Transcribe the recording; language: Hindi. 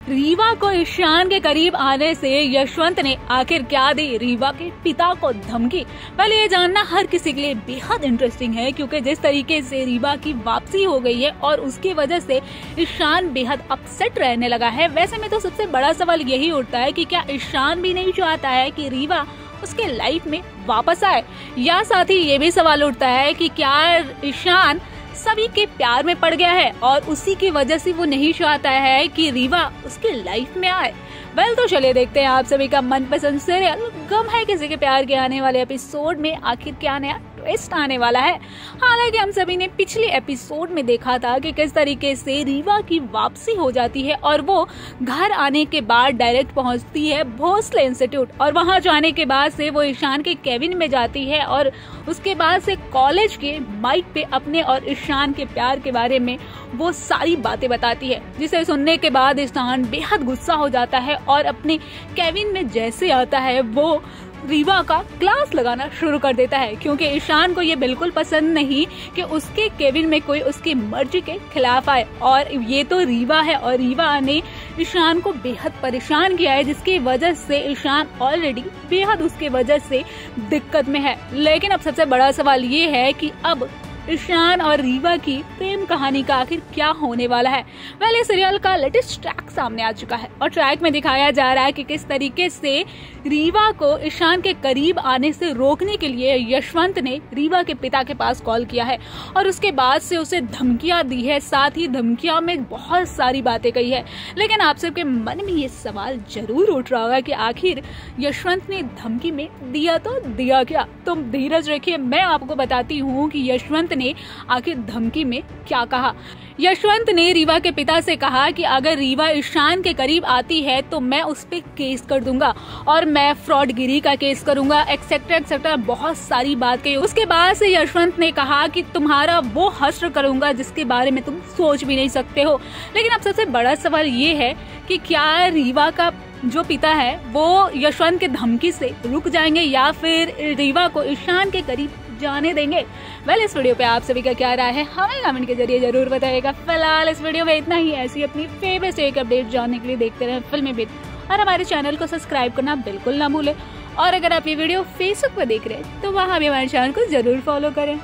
रीवा को ईशान के करीब आने से यशवंत ने आखिर क्या दी रीवा के पिता को धमकी। पहले ये जानना हर किसी के लिए बेहद इंटरेस्टिंग है, क्योंकि जिस तरीके से रीवा की वापसी हो गई है और उसकी वजह से ईशान बेहद अपसेट रहने लगा है। वैसे में तो सबसे बड़ा सवाल यही उठता है कि क्या ईशान भी नहीं चाहता है कि रीवा उसके लाइफ में वापस आए, या साथ ही ये भी सवाल उठता है कि क्या ईशान सभी के प्यार में पड़ गया है और उसी की वजह से वो नहीं चाहता है कि रीवा उसकी लाइफ में आए। तो चलिए देखते हैं आप सभी का मनपसंद सीरियल गम है किसी के प्यार के आने वाले एपिसोड में आखिर क्या नया ट्विस्ट आने वाला है। हालांकि हम सभी ने पिछले एपिसोड में देखा था कि किस तरीके से रीवा की वापसी हो जाती है और वो घर आने के बाद डायरेक्ट पहुंचती है भोसले इंस्टीट्यूट, और वहां जाने के बाद से वो ईशान के केबिन में जाती है और उसके बाद से कॉलेज के माइक पे अपने और ईशान के प्यार के बारे में वो सारी बातें बताती है, जिसे सुनने के बाद ईशान बेहद गुस्सा हो जाता है और अपने केबिन में जैसे आता है वो रीवा का क्लास लगाना शुरू कर देता है, क्योंकि ईशान को ये बिल्कुल पसंद नहीं कि उसके केबिन में कोई उसकी मर्जी के खिलाफ आए। और ये तो रीवा है और रीवा ने ईशान को बेहद परेशान किया है, जिसकी वजह से ईशान ऑलरेडी बेहद उसके वजह से दिक्कत में है। लेकिन अब सबसे बड़ा सवाल ये है कि अब ईशान और रीवा की प्रेम कहानी का आखिर क्या होने वाला है। इस सीरियल का लेटेस्ट ट्रैक सामने आ चुका है और ट्रैक में दिखाया जा रहा है कि किस तरीके से रीवा को ईशान के करीब आने से रोकने के लिए यशवंत ने रीवा के पिता के पास कॉल किया है और उसके बाद से उसे धमकियां दी है। साथ ही धमकियां में बहुत सारी बातें कही है। लेकिन आप सबके मन में ये सवाल जरूर उठ रहा होगा कि आखिर यशवंत ने धमकी में दिया तो दिया क्या। तुम धीरज रखिए, मैं आपको बताती हूँ कि यशवंत ने आखिर धमकी में क्या कहा। यशवंत ने रीवा के पिता से कहा कि अगर रीवा ईशान के करीब आती है तो मैं उस पे केस कर दूंगा और मैं फ्रॉडगिरी का केस करूंगा, एक्सेट्रा एक्सेट्रा बहुत सारी बात कही। उसके बाद से यशवंत ने कहा कि तुम्हारा वो हश्र करूंगा जिसके बारे में तुम सोच भी नहीं सकते हो। लेकिन अब सबसे बड़ा सवाल ये है कि क्या रीवा का जो पिता है वो यशवंत के धमकी से रुक जाएंगे या फिर रीवा को ईशान के करीब जाने देंगे। इस वीडियो पे आप सभी का क्या राय है हमें कमेंट के जरिए जरूर बताइएगा। फिलहाल इस वीडियो में इतना ही। ऐसी अपनी फेवरेट एक अपडेट जानने के लिए देखते रहें फिल्मी बीट और हमारे चैनल को सब्सक्राइब करना बिल्कुल ना भूलें। और अगर आप ये वीडियो फेसबुक पर देख रहे हैं तो वहाँ भी हमारे चैनल को जरूर फॉलो करें।